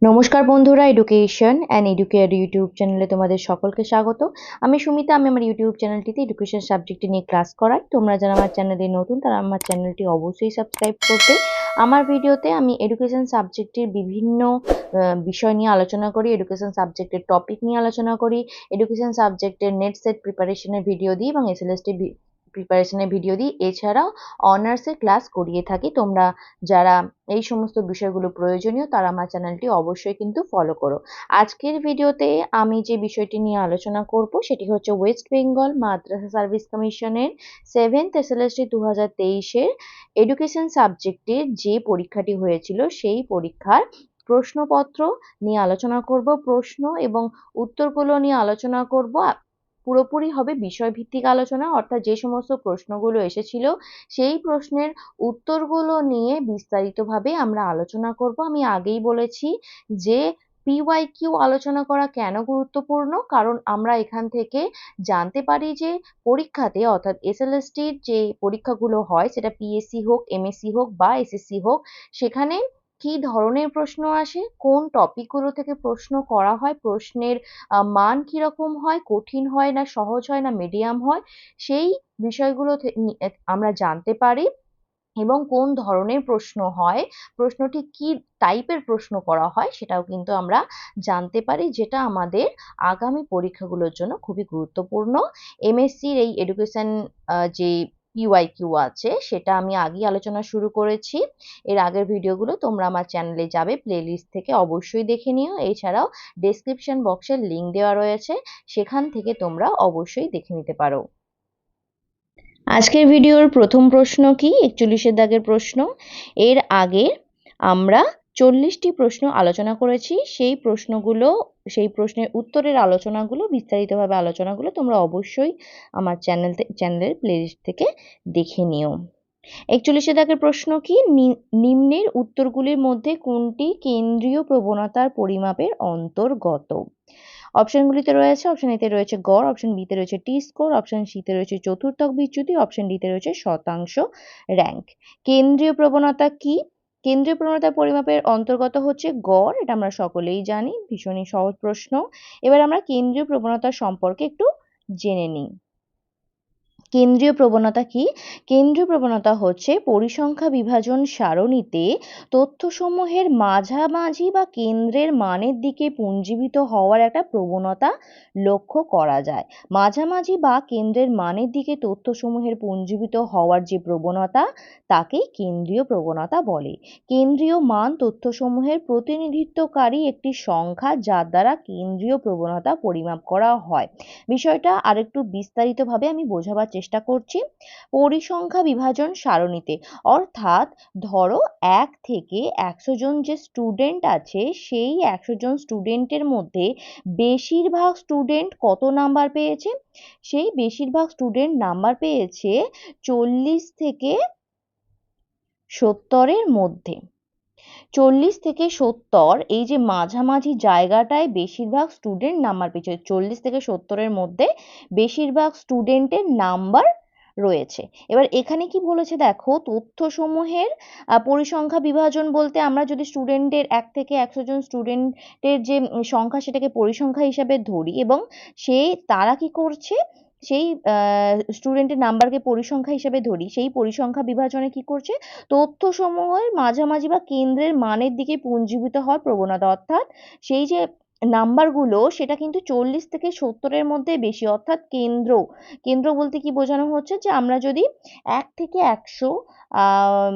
নমস্কার বন্ধুরা, education and educare YouTube চ্যানেলে তোমাদের সকলকে স্বাগত। আমি সুমিতা। আমি আমার ইউটিউব চ্যানেলটিতে এডুকেশন সাবজেক্টে নিয়ে ক্লাস করাই। তোমরা যারা আমার চ্যানেলে নতুন তারা আমার চ্যানেলটি অবশ্যই সাবস্ক্রাইব করবে। আমার ভিডিওতে আমি এডুকেশন সাবজেক্টের বিভিন্ন বিষয় নিয়ে আলোচনা করি, এডুকেশন সাবজেক্টের টপিক নিয়ে আলোচনা করি, এডুকেশন সাবজেক্টের নেট সেট প্রিপারেশনের ভিডিও দিই এবং এসএলএসটি প্রিপারেশনের ভিডিও দিই। এছাড়াও অনার্সের ক্লাস করিয়ে থাকি। তোমরা যারা এই সমস্ত বিষয়গুলো প্রয়োজনীয় তারা আমার চ্যানেলটি অবশ্যই কিন্তু ফলো করো। আজকের ভিডিওতে আমি যে বিষয়টি নিয়ে আলোচনা করব সেটি হচ্ছে ওয়েস্ট বেঙ্গল মাদ্রাসা সার্ভিস কমিশনের 7th এসএলএসটি 2023-এর এডুকেশন সাবজেক্টের যে পরীক্ষাটি হয়েছিল সেই পরীক্ষার প্রশ্নপত্র নিয়ে আলোচনা করব। প্রশ্ন এবং উত্তরগুলো নিয়ে আলোচনা করব। পুরোপুরি হবে বিষয়ভিত্তিক আলোচনা, অর্থাৎ যে সমস্ত প্রশ্নগুলো এসেছিল সেই প্রশ্নের উত্তরগুলো নিয়ে বিস্তারিতভাবে আমরা আলোচনা করব। আমি আগেই বলেছি যে পিওয়াইকিউ আলোচনা করা কেন গুরুত্বপূর্ণ, কারণ আমরা এখান থেকে জানতে পারি যে পরীক্ষাতে অর্থাৎ এসএলএসটির যে পরীক্ষাগুলো হয় সেটা পিএসসি হোক, এমএসসি হোক বা এসএসসি হোক, সেখানে কি ধরনের প্রশ্ন আসে, কোন টপিকগুলো থেকে প্রশ্ন করা হয়, প্রশ্নের মান কিরকম হয়, কঠিন হয় না সহজ হয় না মিডিয়াম হয়, সেই বিষয়গুলো আমরা জানতে পারি। এবং কোন ধরনের প্রশ্ন হয়, প্রশ্নটি কি টাইপের প্রশ্ন করা হয় সেটাও কিন্তু আমরা জানতে পারি, যেটা আমাদের আগামী পরীক্ষাগুলোর জন্য খুবই গুরুত্বপূর্ণ। এমএসসির এই এডুকেশন যে পিওয়াইকিউ আছে সেটা আমি আগেই আলোচনা শুরু করেছি। এর আগের ভিডিওগুলো তোমরা আমার চ্যানেলে যাবে, প্লেলিস্ট থেকে অবশ্যই দেখে নিও। এছাড়াও ডেসক্রিপশন বক্সের লিঙ্ক দেওয়া রয়েছে, সেখান থেকে তোমরা অবশ্যই দেখে নিতে পারো। আজকের ভিডিওর প্রথম প্রশ্ন কি? 41 দাগের প্রশ্ন। এর আগে আমরা 40টি প্রশ্ন আলোচনা করেছি। সেই প্রশ্নের উত্তরের আলোচনাগুলো, বিস্তারিতভাবে আলোচনাগুলো তোমরা অবশ্যই আমার চ্যানেলের প্লেলিস্ট থেকে দেখে নিও। 41 দাগের প্রশ্ন কি? নিম্নের উত্তরগুলির মধ্যে কোনটি কেন্দ্রীয় প্রবণতার পরিমাপের অন্তর্গত? অপশনগুলিতে রয়েছে, অপশন এতে রয়েছে গড়, অপশন বিতে রয়েছে টি স্কোর, অপশন সিতে রয়েছে চতুর্থক বিচ্যুতি, অপশন ডিতে রয়েছে শতাংশ র্যাঙ্ক। কেন্দ্রীয় প্রবণতা কি? কেন্দ্রীয় প্রবণতা পরিমাপের অন্তর্গত হচ্ছে গড়। এটা আমরা সকলেই জানি, ভীষণই সহজ প্রশ্ন। এবার আমরা কেন্দ্রীয় প্রবণতা সম্পর্কে একটু জেনে নিই। কেন্দ্রীয় প্রবণতা কি? কেন্দ্রীয় প্রবণতা হচ্ছে পরিসংখ্যা বিভাজন সারণীতে তথ্যসমূহের মাঝামাঝি বা কেন্দ্রের মানের দিকে পুঞ্জীভূত হওয়ার একটা প্রবণতা লক্ষ্য করা যায়। মাঝামাঝি বা কেন্দ্রের মানের দিকে তথ্যসমূহের পুঞ্জীভূত হওয়ার যে প্রবণতা তাকেই কেন্দ্রীয় প্রবণতা বলে। কেন্দ্রীয় মান তথ্যসমূহের প্রতিনিধিত্বকারী একটি সংখ্যা যার দ্বারা কেন্দ্রীয় প্রবণতা পরিমাপ করা হয়। বিষয়টা আরেকটু বিস্তারিতভাবে আমি বোঝাবার চেষ্টা করছি। পরিসংখ্যা বিভাজন সারণীতে, অর্থাৎ ধরো 1 থেকে 100 জন যে স্টুডেন্ট আছে সেই 100 জন স্টুডেন্টের মধ্যে বেশিরভাগ স্টুডেন্ট কত নাম্বার পেয়েছে? সেই বেশিরভাগ স্টুডেন্ট নাম্বার পেয়েছে 40 থেকে 70-এর মধ্যে। 40 থেকে 70 এই যে মাঝামাঝি জায়গাটায় বেশিরভাগ স্টুডেন্ট নাম্বার পেয়েছে। 40 থেকে 70-এর মধ্যে বেশিরভাগ স্টুডেন্টের নাম্বার রয়েছে। এবার এখানে কি বলেছে দেখো, তথ্যসমূহের পরিসংখ্যা বিভাজন বলতে আমরা যদি স্টুডেন্টের 1 থেকে 100 জন স্টুডেন্টের যে সংখ্যা সেটাকে পরিসংখ্যা হিসাবে ধরি এবং তারা কি করছে, সেই স্টুডেন্টের নাম্বারকে পরিসংখ্যা হিসেবে ধরি, সেই পরিসংখ্যা বিভাজনে কি করছে, তথ্যসমূহের মাঝামাঝি বা কেন্দ্রের মানের দিকে পুঞ্জীভূত হওয়ার প্রবণতা, অর্থাৎ সেই যে নাম্বারগুলো সেটা কিন্তু 40 থেকে 70-এর মধ্যে বেশি, অর্থাৎ কেন্দ্র। কেন্দ্র বলতে কি বোঝানো হচ্ছে, যে আমরা যদি 1 থেকে 100 আহ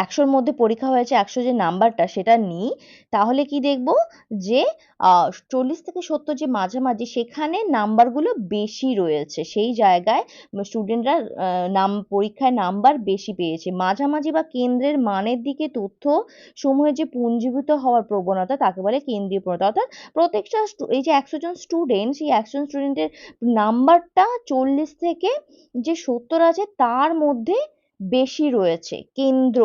100-র মধ্যে পরীক্ষা হয়েছে, 100 যে নাম্বারটা সেটা নিই, তাহলে কি দেখব যে 40 থেকে 70 যে মাঝামাঝি সেখানে নাম্বারগুলো বেশি রয়েছে, সেই জায়গায় স্টুডেন্টরা পরীক্ষায় নাম্বার বেশি পেয়েছে। মাঝামাঝি বা কেন্দ্রের মানের দিকে তথ্য সমূহের যে পুঞ্জীভূত হওয়ার প্রবণতা তাকে বলে কেন্দ্রীয় প্রবণতা। অর্থাৎ প্রত্যেকটা এই যে 100 জন স্টুডেন্ট, সেই 100 জন স্টুডেন্টের নাম্বারটা 40 থেকে যে 70 আছে তার মধ্যে বেশি রয়েছে কেন্দ্র।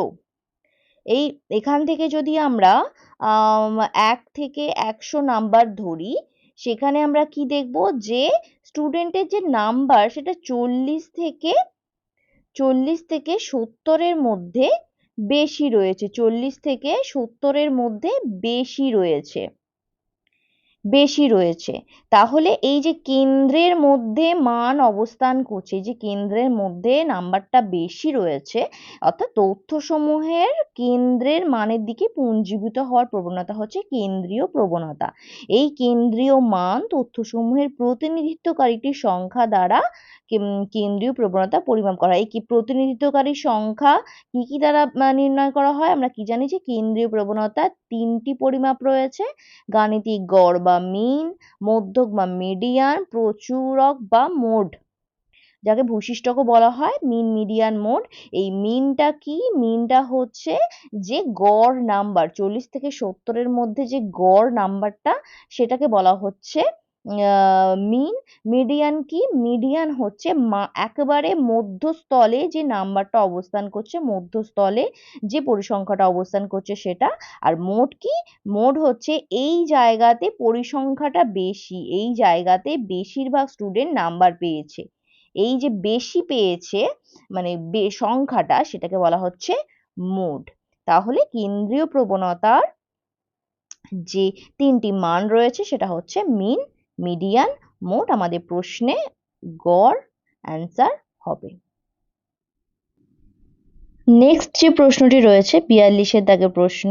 এখান থেকে যদি আমরা 1 থেকে 100 নাম্বার ধরি, সেখানে আমরা কি দেখব, যে স্টুডেন্টের যে নাম্বার সেটা 40 থেকে 70-এর মধ্যে বেশি রয়েছে, 40 থেকে 70-এর মধ্যে বেশি রয়েছে, বেশি রয়েছে। তাহলে এই যে কেন্দ্রের মধ্যে মান অবস্থান করছে, যে কেন্দ্রের মধ্যে নাম্বারটা বেশি রয়েছে, অর্থাৎ তথ্যসমূহের কেন্দ্রের মানের দিকে পুঞ্জীভূত হওয়ার প্রবণতা হচ্ছে কেন্দ্রীয় প্রবণতা। এই কেন্দ্রীয় মান তথ্যসমূহের প্রতিনিধিত্বকারীটি সংখ্যা দ্বারা কেন্দ্রীয় প্রবণতা পরিমাপ করা হয়। এই প্রতিনিধিত্বকারী সংখ্যা কি কি দ্বারা নির্ণয় করা হয়? আমরা কি জানি যে কেন্দ্রীয় প্রবণতা 3টি পরিমাপ রয়েছে: গাণিতিক গড় বা মিন, মধ্যক বা মিডিয়ান, প্রচুরক বা মোড, যাকে ভূশিষ্টকও বলা হয়, মিন, মিডিয়ান, মোড। এই মিনটা কি? মিনটা হচ্ছে যে গড় নাম্বার, 40 থেকে 70-এর মধ্যে যে গড় নাম্বারটা, সেটাকে বলা হচ্ছে মিন। মিডিয়ান কি? মিডিয়ান হচ্ছে একেবারে মধ্যস্থলে যে নাম্বারটা অবস্থান করছে, মধ্যস্থলে যে পরিসংখ্যাটা অবস্থান করছে সেটা। আর মোড কি? মোড হচ্ছে এই জায়গাতে পরিসংখ্যাটা বেশি, এই জায়গাতে বেশিরভাগ স্টুডেন্ট নাম্বার পেয়েছে, এই যে বেশি পেয়েছে মানে সংখ্যাটা, সেটাকে বলা হচ্ছে মোড। তাহলে কেন্দ্রীয় প্রবণতার যে 3টি মান রয়েছে সেটা হচ্ছে মিন, মিডিয়ান, মোড। আমাদের প্রশ্নে গড় অ্যান্সার হবে। নেক্সট যে প্রশ্নটি রয়েছে 42-এর দাগের প্রশ্ন,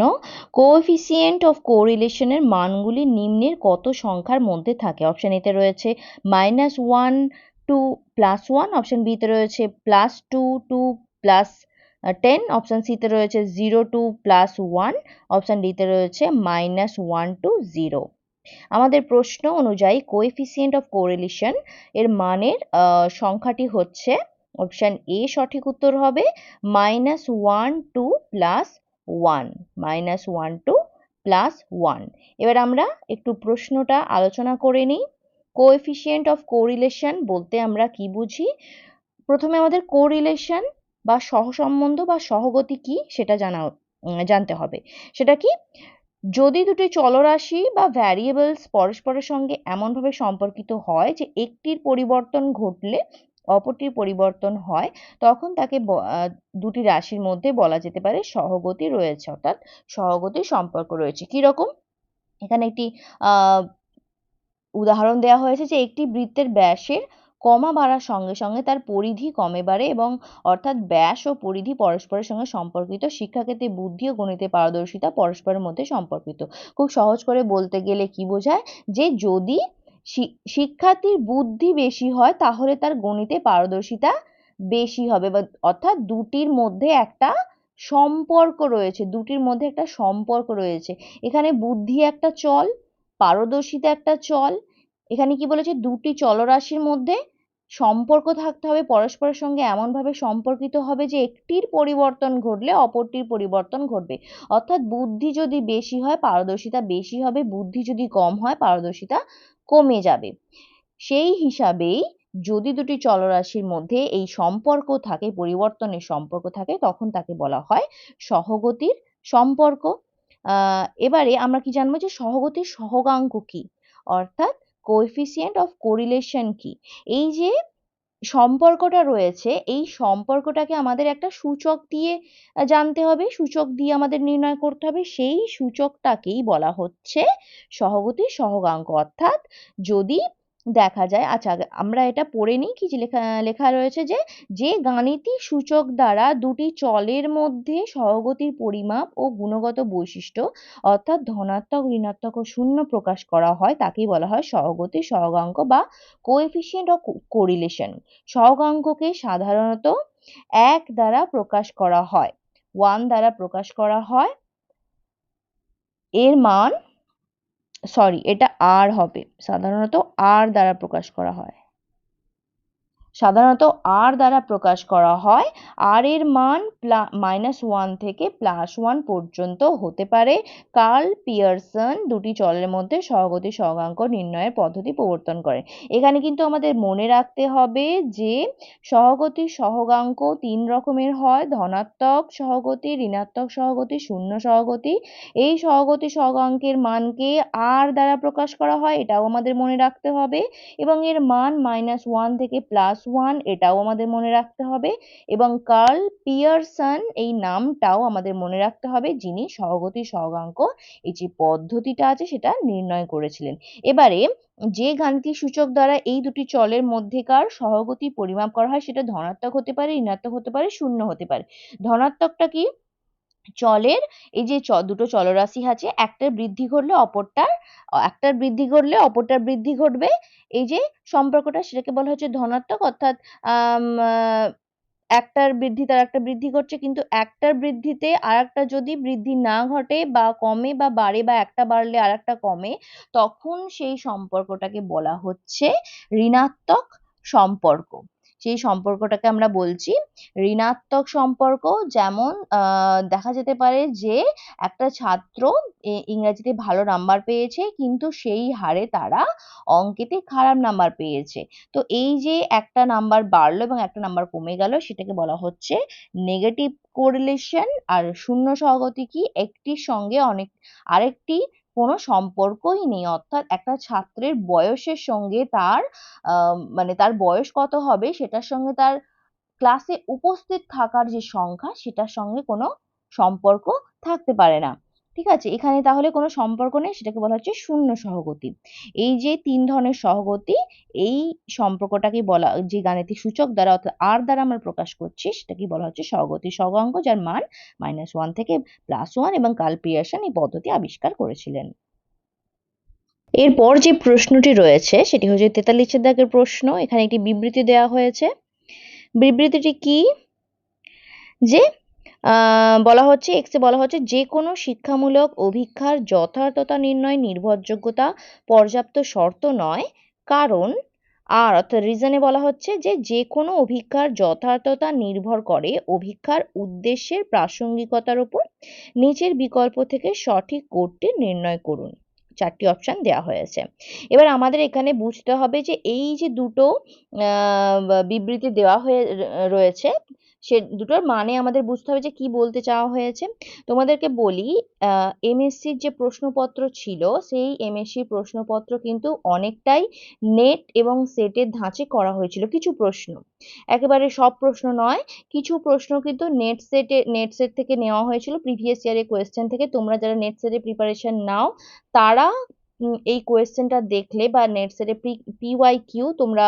কোএফিসিয়েন্ট অফ কোরিলেশনের মানগুলি নিম্নের কত সংখ্যার মধ্যে থাকে? অপশন এতে রয়েছে -1 2 +1, অপশন বিতে রয়েছে +2 2 +10, অপশন সিতে রয়েছে 0 2 +1, অপশন ডিতে রয়েছে -1 2 0। আমাদের প্রশ্ন অনুযায়ী কোএফিসিয়েন্ট অফ কোরিলেশন এর মানের সংখ্যাটি হচ্ছে, অপশন এ সঠিক উত্তর হবে -1 2 +1, -1 2 +1। এবার আমরা একটু প্রশ্নটা আলোচনা করে নিই। কোএফিসিয়েন্ট অফ কোরিলেশন বলতে আমরা কি বুঝি? প্রথমে আমাদের কোরিলেশন বা সহসম্বন্ধ বা সহগতি কি সেটা জানতে হবে। সেটা কি? যদি দুটি চলরাশি বা ভ্যারিয়েবলস পরস্পরের সঙ্গে এমনভাবে সম্পর্কিত হয় যে একটির পরিবর্তন ঘটলে অপরটির পরিবর্তন হয়, তখন তাকে দুটি রাশির মধ্যে বলা যেতে পারে সহগতি রয়েছে, অর্থাৎ সহগতির সম্পর্ক রয়েছে। কি রকম? এখানে একটি উদাহরণ দেওয়া হয়েছে যে একটি বৃত্তের ব্যাসের কমা বাড়ার সঙ্গে সঙ্গে তার পরিধি কমে বাড়ে, এবং অর্থাৎ ব্যাস ও পরিধি পরস্পরের সঙ্গে সম্পর্কিত। শিক্ষাক্ষেত্রে বুদ্ধি ও গণিতে পারদর্শিতা পরস্পরের মধ্যে সম্পর্কিত। খুব সহজ করে বলতে গেলে কি বোঝায়? যে যদি শিক্ষার্থীর বুদ্ধি বেশি হয় তাহলে তার গণিতে পারদর্শিতা বেশি হবে, বা অর্থাৎ দুটির মধ্যে একটা সম্পর্ক রয়েছে, দুটির মধ্যে একটা সম্পর্ক রয়েছে। এখানে বুদ্ধি একটা চল, পারদর্শিতা একটা চল। এখানে কি বলেছে? দুটি চলরাশির মধ্যে সম্পর্ক থাকতে হবে, পরস্পরের সঙ্গে এমনভাবে সম্পর্কিত হবে যে একটির পরিবর্তন ঘটলে অপরটির পরিবর্তন ঘটবে। অর্থাৎ বুদ্ধি যদি বেশি হয় পারদর্শিতা বেশি হবে, বুদ্ধি যদি কম হয় পারদর্শিতা কমে যাবে। সেই হিসাবেই যদি দুটি চলরাশির মধ্যে এই সম্পর্ক থাকে, পরিবর্তনের সম্পর্ক থাকে, তখন তাকে বলা হয় সহগতির সম্পর্ক। এবারে আমরা কি জানবো যে সহগতির সহগাঙ্ক কি, অর্থাৎ কোএফিসিয়েন্ট অফ কোরিলেশন কি। এই যে সম্পর্কটা রয়েছে, এই সম্পর্কটাকে আমাদের একটা সূচক দিয়ে জানতে হবে, সূচক দিয়ে আমাদের নির্ণয় করতে হবে। সেই সূচকটাকেই বলা হচ্ছে সহগতির সহগাঙ্ক। অর্থাৎ যদি দেখা যায়, আচ্ছা আমরা এটা পড়ে নিই কি যে লেখা রয়েছে যে যে গাণিতিক সূচক দ্বারা দুটি চলের মধ্যে সহগতির পরিমাপ ও গুণগত বৈশিষ্ট্য, অর্থাৎ ধনাত্মক, ঋণাত্মক ও শূন্য প্রকাশ করা হয়, তাকেই বলা হয় সহগতির সহগাঙ্ক বা কোএফিসিয়েন্ট অফ কোরিলেশন। সহগাঙ্ককে সাধারণত 1 দ্বারা প্রকাশ করা হয়, 1 দ্বারা প্রকাশ করা হয়। এর মান, সরি এটা আর হবে, সাধারণত আর দ্বারা প্রকাশ করা হয়, সাধারণত আর দ্বারা প্রকাশ করা হয়। আর এর মান -1 থেকে +1 পর্যন্ত হতে পারে। কার্ল পিয়ারসন দুটি চলের মধ্যে সহগতির সহগাঙ্ক নির্ণয়ের পদ্ধতি প্রবর্তন করেন। এখানে কিন্তু আমাদের মনে রাখতে হবে যে সহগতির সহগাঙ্ক 3 রকমের হয়: ধনাত্মক সহগতি, ঋণাত্মক সহগতি, শূন্য সহগতি। এই সহগতি সহগাঙ্কের মানকে আর দ্বারা প্রকাশ করা হয়, এটাও আমাদের মনে রাখতে হবে, এবং এর মান -1 থেকে 1 এটাও আমাদের মনে রাখতে হবে, এবং কার্ল পিয়ারসন এই নামটাও আমাদের মনে রাখতে হবে, যিনি সহগতি সহগাঙ্ক এই যে পদ্ধতিটা আছে সেটা নির্ণয় করেছিলেন। এবারে যে গাণিতিক সূচক দ্বারা এই দুটি চলের মধ্যেকার সহগতি পরিমাপ করা হয় সেটা ধনাত্মক হতে পারে, ঋণাত্মক হতে পারে, শূন্য হতে পারে। ধনাত্মকটা কি? চলের এই যে দুটো চলরাশি আছে, একটার বৃদ্ধি ঘটলে অপরটার বৃদ্ধি ঘটবে, এই যে সম্পর্কটা সেটাকে বলা হচ্ছে ধনাত্মক। অর্থাৎ একটার বৃদ্ধিতে আরেকটা বৃদ্ধি ঘটছে, কিন্তু একটার বৃদ্ধিতে আরেকটা যদি বৃদ্ধি না ঘটে বা কমে বা বাড়ে, বা একটা বাড়লে আরেকটা কমে, তখন সেই সম্পর্কটাকে বলা হচ্ছে ঋণাত্মক সম্পর্ক। সেই সম্পর্কটাকে আমরা বলছি ঋণাত্মক সম্পর্ক। যেমন দেখা যেতে পারে যে একটা ছাত্র ইংরেজিতে ভালো নাম্বার পেয়েছে, কিন্তু সেই হারে তারা অঙ্কেতে খারাপ নাম্বার পেয়েছে। তো এই যে একটা নাম্বার বাড়লো এবং একটা নাম্বার কমে গেল, সেটাকে বলা হচ্ছে নেগেটিভ কোরিলেশন। আর শূন্য সহগতি কি? একটির সঙ্গে আরেকটি কোনো সম্পর্কই নেই। অর্থাৎ একটা ছাত্রের বয়সের সঙ্গে তার মানে তার বয়স কত হবে সেটার সঙ্গে তার ক্লাসে উপস্থিত থাকার যে সংখ্যা সেটার সঙ্গে কোনো সম্পর্ক থাকতে পারে না। ঠিক আছে, এখানে তাহলে কোনো সম্পর্ক নেই, সেটাকে বলা হচ্ছে শূন্য সহগতি। এই যে 3 ধরনের সহগতি, এই সম্পর্কটাকে বলা, যে গাণিতিক সূচক দ্বারা অর্থাৎ আর দ্বারা আমরা প্রকাশ করছি, সেটাকে বলা হচ্ছে সহগতি সহগাঙ্ক, যার মান -1 থেকে +1, এবং কার্ল পিয়ারসন এই পদ্ধতি আবিষ্কার করেছিলেন। এরপর যে প্রশ্নটি রয়েছে সেটি হচ্ছে 43 দাগের প্রশ্ন। এখানে একটি বিবৃতি দেওয়া হয়েছে। বিবৃতিটি কি? যে বলা হচ্ছে এক্সে বলা হচ্ছে যে কোনো শিক্ষামূলক অভিক্ষার যথার্থতা নির্ণয় নির্ভরযোগ্যতা পর্যাপ্ত শর্ত নয়, কারণ আর অর্থাৎ রিজনে বলা হচ্ছে যে কোনো অভিক্ষার যথার্থতা নির্ভর করে অভিক্ষার উদ্দেশ্যের প্রাসঙ্গিকতার উপর। নিচের বিকল্প থেকে সঠিক কোডটি নির্ণয় করুন। 4টি অপশন দেওয়া হয়েছে। এবার আমাদের এখানে বুঝতে হবে যে এই যে দুটো বিবৃতি দেওয়া হয়ে রয়েছে, সে দুটোর মানে আমাদের বুঝতে হবে যে কি বলতে চাওয়া হয়েছে। তোমাদেরকে বলি, এমএসসির যে প্রশ্নপত্র ছিল, সেই এমএসসির প্রশ্নপত্র কিন্তু অনেকটাই নেট এবং সেটের ধাঁচে করা হয়েছিল। কিছু প্রশ্ন, একেবারে সব প্রশ্ন নয়, কিছু প্রশ্ন কিন্তু নেট সেট থেকে নেওয়া হয়েছিল, প্রিভিয়াস ইয়ারের কোয়েশ্চেন থেকে। তোমরা যারা নেট সেটে প্রিপারেশন নাও তারা এই কোয়েশ্চেনটা দেখলে বা নেট সেটে পিওয়াইকিউ তোমরা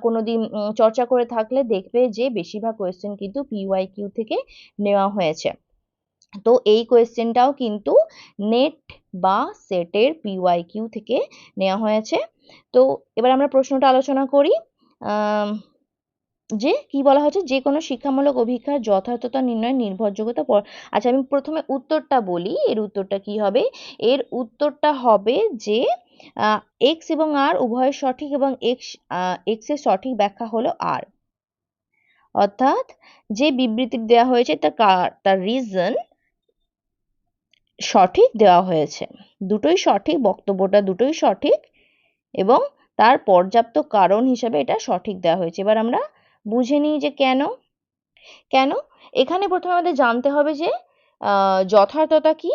কোনোদিন চর্চা করে থাকলে দেখবে যে বেশিরভাগ কোয়েশ্চেন কিন্তু পিওয়াইকিউ থেকে নেওয়া হয়েছে। তো এই কোয়েশ্চেনটাও কিন্তু নেট বা সেটের পিওয়াইকিউ থেকে নেওয়া হয়েছে। তো এবার আমরা প্রশ্নটা আলোচনা করি। যে কি বলা হচ্ছে, যে কোনো শিক্ষামূলক অভিক্ষার যথার্থতা নির্ণয় নির্ভরযোগ্যতা আচ্ছা, আমি প্রথমে উত্তরটা বলি। এর উত্তরটা কি হবে? এর উত্তরটা হবে যে এক্স এবং আর উভয়ের সঠিক, এবং এক্স এর সঠিক ব্যাখ্যা হলো আর। অর্থাৎ যে বিবৃতি দেওয়া হয়েছে তার রিজন সঠিক দেওয়া হয়েছে, দুটোই সঠিক, বক্তব্যটা দুটোই সঠিক, এবং তার পর্যাপ্ত কারণ হিসাবে এটা সঠিক দেওয়া হয়েছে। এবার আমরা বুঝে নিই যে কেন। এখানে প্রথমে আমাদের জানতে হবে যে যথার্থতা কি।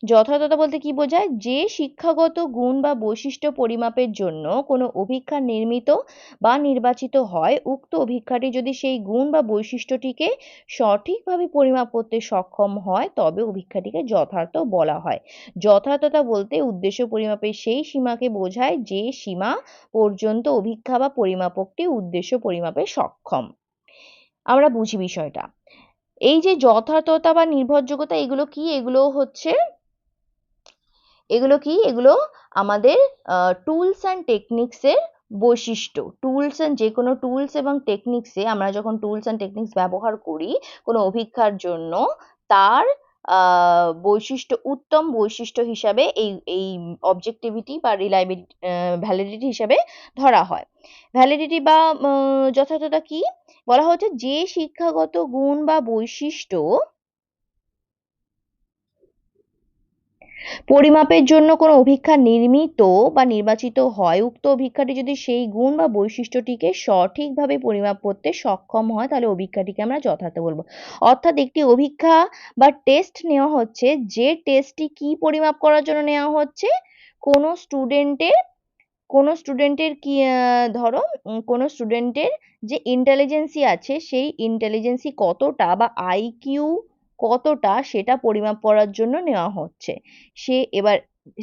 যথার্থতা বলতে কি বোঝায়? যে শিক্ষাগত গুণ বা বৈশিষ্ট্য পরিমাপের জন্য কোনো অভিক্ষা নির্মিত বা নির্বাচিত হয়, উক্ত অভিক্ষাটি যদি সেই গুণ বা বৈশিষ্ট্যটিকে সঠিকভাবে পরিমাপ করতে সক্ষম হয়, তবে অভিক্ষাটিকে যথার্থ বলা হয়। যথার্থতা বলতে উদ্দেশ্য পরিমাপের সেই সীমাকে বোঝায় যে সীমা পর্যন্ত অভিক্ষা বা পরিমাপকটি উদ্দেশ্য পরিমাপে সক্ষম। আমরা বুঝি বিষয়টা। এই যে যথার্থতা বা নির্ভরযোগ্যতা, এগুলো কি? এগুলো আমাদের টুলস অ্যান্ড টেকনিক্সের বৈশিষ্ট্য। যে কোনো টুলস এবং টেকনিক্সে আমরা যখন টুলস অ্যান্ড টেকনিক্স ব্যবহার করি কোনো অভিক্ষার জন্য, তার বৈশিষ্ট্য, উত্তম বৈশিষ্ট্য হিসাবে এই অবজেক্টিভিটি বা রিলায়েবিলিটি, ভ্যালিডিটি হিসাবে ধরা হয়। ভ্যালিডিটি বা যথার্থতা কি? বলা হচ্ছে যে শিক্ষাগত গুণ বা বৈশিষ্ট্য পরিমাপের জন্য কোনো অভিক্ষা নির্মিত বা নির্বাচিত হয়, উক্ত অভিক্ষাটি যদি সেই গুণ বা বৈশিষ্ট্যটিকে সঠিকভাবে পরিমাপ করতে সক্ষম হয়, তাহলে অভিক্ষাটিকে আমরা যথার্থ বলবো। অর্থাৎ একটি অভিক্ষা বা টেস্ট নেওয়া হচ্ছে, যে টেস্টটি কি পরিমাপ করার জন্য নেওয়া হচ্ছে? কোনো স্টুডেন্টের কোনো স্টুডেন্টের কি ধরো কোনো স্টুডেন্টের যে ইন্টেলিজেন্সি আছে সেই ইন্টেলিজেন্সি কতটা বা আইকিউ কতটা সেটা পরিমাপ করার জন্য নেওয়া হচ্ছে। এবার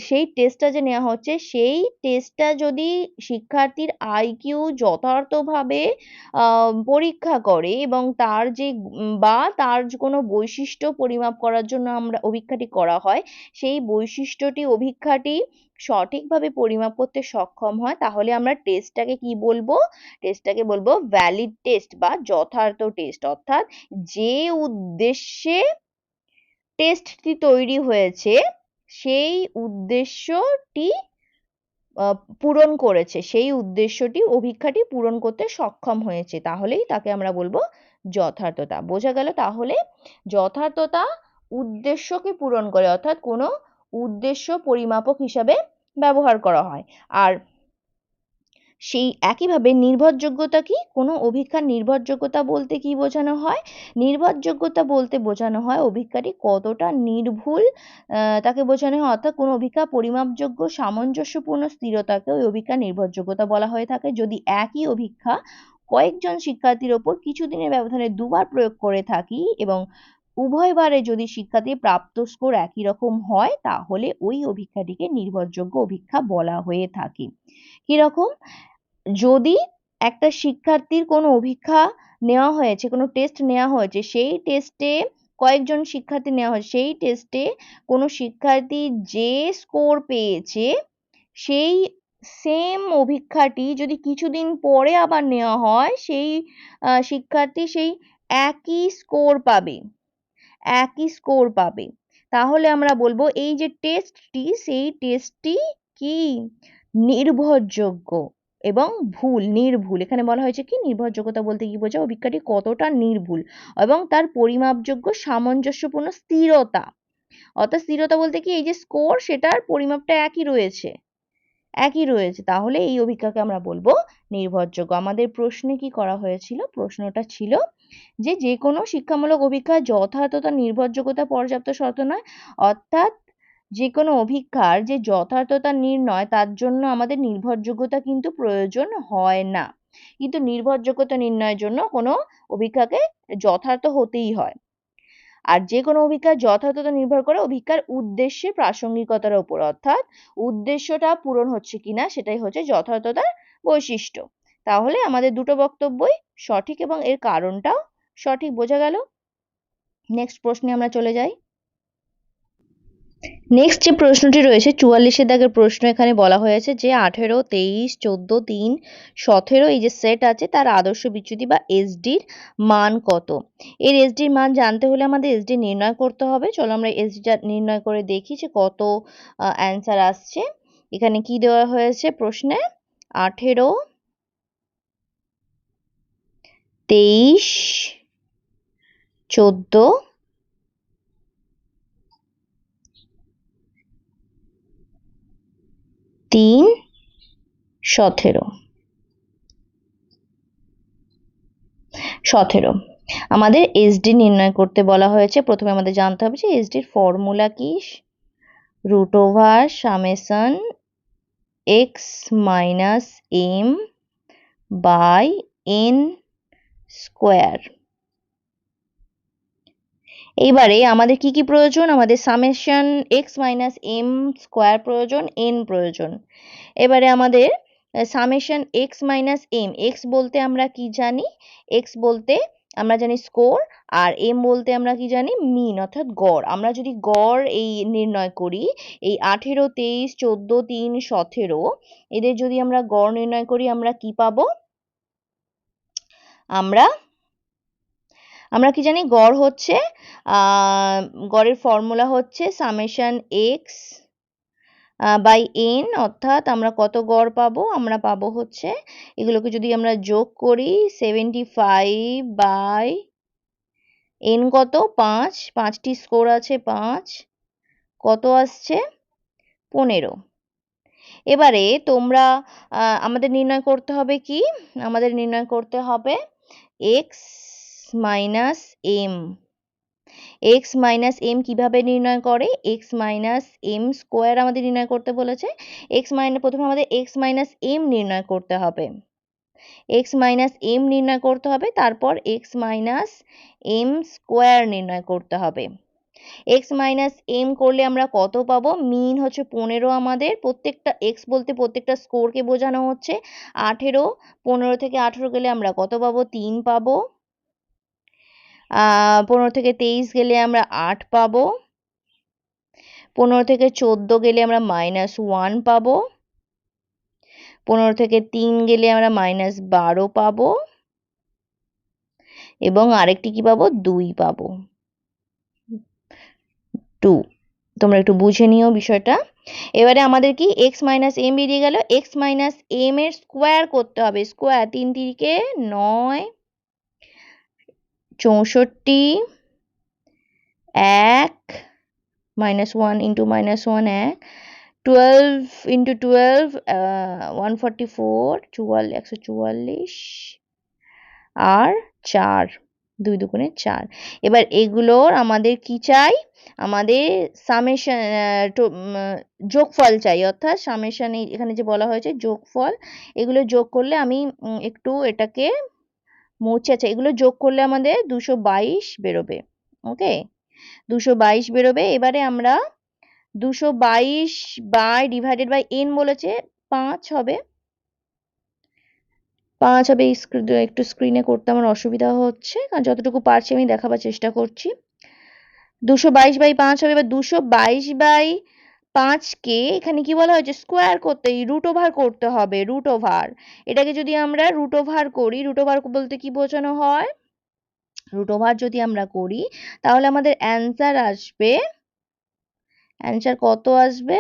সেই টেস্টটা যে নেওয়া হচ্ছে সেই টেস্টটা যদি শিক্ষার্থীর আইকিউ যথার্থভাবে পরীক্ষা করে এবং তার যে বা তার যে কোনো বৈশিষ্ট্য পরিমাপ করার জন্য আমরা অভীক্ষাটি করা হয়, সেই বৈশিষ্ট্যটি অভীক্ষাটি সঠিকভাবে পরিমাপ করতে সক্ষম হয়, তাহলে আমরা টেস্টটাকে কি বলবো? টেস্টটাকে বলবো ভ্যালিড টেস্ট বা যথার্থ টেস্ট। অর্থাৎ যে উদ্দেশ্যে টেস্টটি তৈরি হয়েছে সেই উদ্দেশ্যটি পূরণ করেছে, সেই উদ্দেশ্যটি অভীক্ষাটি পূরণ করতে সক্ষম হয়েছে, তাহলেই তাকে আমরা বলবো যথার্থতা। বোঝা গেল? তাহলে যথার্থতা উদ্দেশ্যকে পূরণ করে, অর্থাৎ কোনো উদ্দেশ্য পরিমাপক হিসাবে ব্যবহার করা হয়। আর সেই একইভাবে নির্ভরযোগ্যতা কি? কোনো অভীক্ষার নির্ভরযোগ্যতা বলতে কি বোঝানো হয়? নির্ভরযোগ্যতা বলতে বোঝানো হয় অভীক্ষাটি কতটা নির্ভুল তাকে বোঝানো হয়। অর্থাৎ কোনো অভীক্ষা পরিমাপযোগ্য সামঞ্জস্যপূর্ণ স্থিরতাকে ওই অভীক্ষার নির্ভরযোগ্যতা বলা হয়ে থাকে। যদি একই অভীক্ষা কয়েকজন শিক্ষার্থীর ওপর কিছুদিনের ব্যবধানে দুবার প্রয়োগ করে থাকি এবং উভয়বারে যদি শিক্ষার্থীর প্রাপ্ত স্কোর একই রকম হয়, তাহলে ওই অভীক্ষাটিকে নির্ভরযোগ্য অভীক্ষা বলা হয়ে থাকে। কিরকম? যদি একটা শিক্ষার্থীর কোনো অভীক্ষা নেওয়া হয়েছে, কোনো টেস্ট নেওয়া হয়েছে, সেই টেস্টে কয়েকজন শিক্ষার্থী নেওয়া হয়েছে, সেই টেস্টে কোনো শিক্ষার্থী যে স্কোর পেয়েছে সেই সেম অভীক্ষাটি যদি কিছুদিন পরে আবার নেওয়া হয়, সেই শিক্ষার্থী সেই একই স্কোর পাবে, একই স্কোর পাবে। তাহলে আমরা বলবো এই যে টেস্টটি, সেই টেস্টটি কি? নির্ভরযোগ্য এবং নির্ভুল। এখানে বলা হয়েছে কি? নির্ভরযোগ্যতা বলতে কি বোঝায়? অভীক্ষাটি কতটা নির্ভুল এবং তার পরিমাপযোগ্য সামঞ্জস্যপূর্ণ স্থিরতা। অর্থাৎ স্থিরতা বলতে কি? এই যে স্কোর, সেটার পরিমাপটা একই রয়েছে, একই রয়েছে, তাহলে এই অভীক্ষাকে আমরা বলবো নির্ভরযোগ্য। আমাদের প্রশ্নে কি করা হয়েছিল? প্রশ্নটা ছিল যে যে কোনো শিক্ষামূলক অভীক্ষার যথার্থতা নির্ভরযোগ্যতা পর্যাপ্ত শর্ত নয়। অর্থাৎ যে কোনো অভীক্ষার যে যথার্থতা নির্ণয়, তার জন্য আমাদের নির্ভরযোগ্যতা কিন্তু প্রয়োজন হয় না, কিন্তু নির্ভরযোগ্যতা নির্ণয়ের জন্য কোনো অভীক্ষাকে যথার্থ হতেই হয়। আর যে কোনো অভীক্ষার যথার্থতা নির্ভর করে অভীক্ষার উদ্দেশ্যের প্রাসঙ্গিকতার উপর, অর্থাৎ উদ্দেশ্যটা পূরণ হচ্ছে কিনা সেটাই হচ্ছে যথার্থতার বৈশিষ্ট্য। তাহলে আমাদের দুটো বক্তব্যই সঠিক এবং এর কারণটাও সঠিক। বোঝা গেল? নেক্সট প্রশ্নে আমরা চলে যাই। নেক্সট যে প্রশ্নটি রয়েছে 44 দাগের প্রশ্ন। এখানে বলা হয়েছে যে 18, 23, 14, 3, 17 এই যে সেট আছে তার আদর্শ বিচ্যুতি বা এসডির মান কত? এর এসডির মান জানতে হলে আমাদের এসডি নির্ণয় করতে হবে। চলো আমরা এসডিটা নির্ণয় করে দেখি যে কত অ্যান্সার আসছে। এখানে কি দেওয়া হয়েছে প্রশ্নে? 18, 23, 14, 3, 17। আমাদের এসডি নির্ণয় করতে বলা হয়েছে। প্রথমে আমাদের জানতে হবে যে এসডির ফর্মুলা কি? Root over summation x minus m by n square. এইবারে আমাদের কি কি প্রয়োজন? আমাদের summation x minus m square প্রয়োজন, এন প্রয়োজন। এবারে আমাদের summation x minus m, x বলতে আমরা কি জানি? এক্স বলতে আমরা জানি স্কোর, আর এম বলতে আমরা কি জানি? মিন, অর্থাৎ গড়। আমরা যদি গড় এই নির্ণয় করি, এই 18, 23, 14, 3, 17 এদের যদি আমরা গড় নির্ণয় করি, আমরা কি পাবো? আমরা কি জানি? গড় হচ্ছে গড়ের ফর্মুলা হচ্ছে সামেশন এক্স বাই এন, অর্থাৎ আমরা কত গড় পাবো? আমরা পাবো হচ্ছে, এগুলোকে যদি আমরা যোগ করি, 75 বাই এন কত? 5, 5টি স্কোর আছে 5, কত আসছে? 15। এবারে তোমরা আমাদের নির্ণয় করতে হবে কি? আমাদের নির্ণয় করতে হবে x minus m. X minus m কীভাবে নির্ণয় করে, এক্স মাইনাস এম স্কোয়ার আমাদের নির্ণয় করতে বলেছে। প্রথমে আমাদের এক্স মাইনাস এম নির্ণয় করতে হবে, এক্স মাইনাস এম নির্ণয় করতে হবে, তারপর এক্স মাইনাস এম স্কোয়ার নির্ণয় করতে হবে। এক্স মাইনাস এম করলে আমরা কত পাবো, মিন হচ্ছে 15, আমাদের প্রত্যেকটা এক্স বলতে প্রত্যেকটা স্কোরকে বোঝানো হচ্ছে। 18, 15 থেকে 18 গেলে আমরা কত পাবো, 3 পাবো। 15 থেকে 23 গেলে আমরা 8 পাবো। 15 থেকে 14 গেলে আমরা -1 পাবো। 15 থেকে 3 গেলে আমরা -12 পাবো এবং আরেকটি কি পাবো, 2 পাবো, 2। তোমরা একটু বুঝে নিও বিষয়টা। এবারে আমাদের কি এক্স মাইনাস এম বেরিয়ে গেল, এক্স মাইনাস এম এর স্কোয়ার করতে হবে, স্কোয়ার 3 তিরিকে 9, 64, 1 -1 ইন্টু -1 1, 12 ইন্টু 12 144, 144 আর 4, 2 দুগুণে 4। এবার এগুলোর আমাদের কি চাই, আমাদের সামেশন যোগফল চাই, অর্থাৎ সামেশন এখানে যে বলা হয়েছে যোগফল, এগুলো যোগ করলে আমি একটু এটাকে মুছে, আচ্ছা এগুলো যোগ করলে আমাদের 222 বেরোবে। ওকে, 222 বেরোবে। এবারে আমরা 222 বাই ডিভাইডেড বাই n বলেছে, 5 হবে, 5 হবে। একটু স্ক্রিনে করতে আমার অসুবিধা হচ্ছে, কারণ যতটুকু পারছি আমি দেখাবার চেষ্টা করছি। 222 বাই 5 হবে। এবার 222 বাই 5 কে এখানে কি বলা হয়েছে, স্কোয়ার করতে, রুট ওভার করতে হবে, রুট ওভার। এটাকে যদি আমরা রুট ওভার করি, রুট ওভার বলতে কি বোঝানো হয়, রুট ওভার যদি আমরা করি তাহলে আমাদের অ্যান্সার আসবে, অ্যান্সার কত আসবে,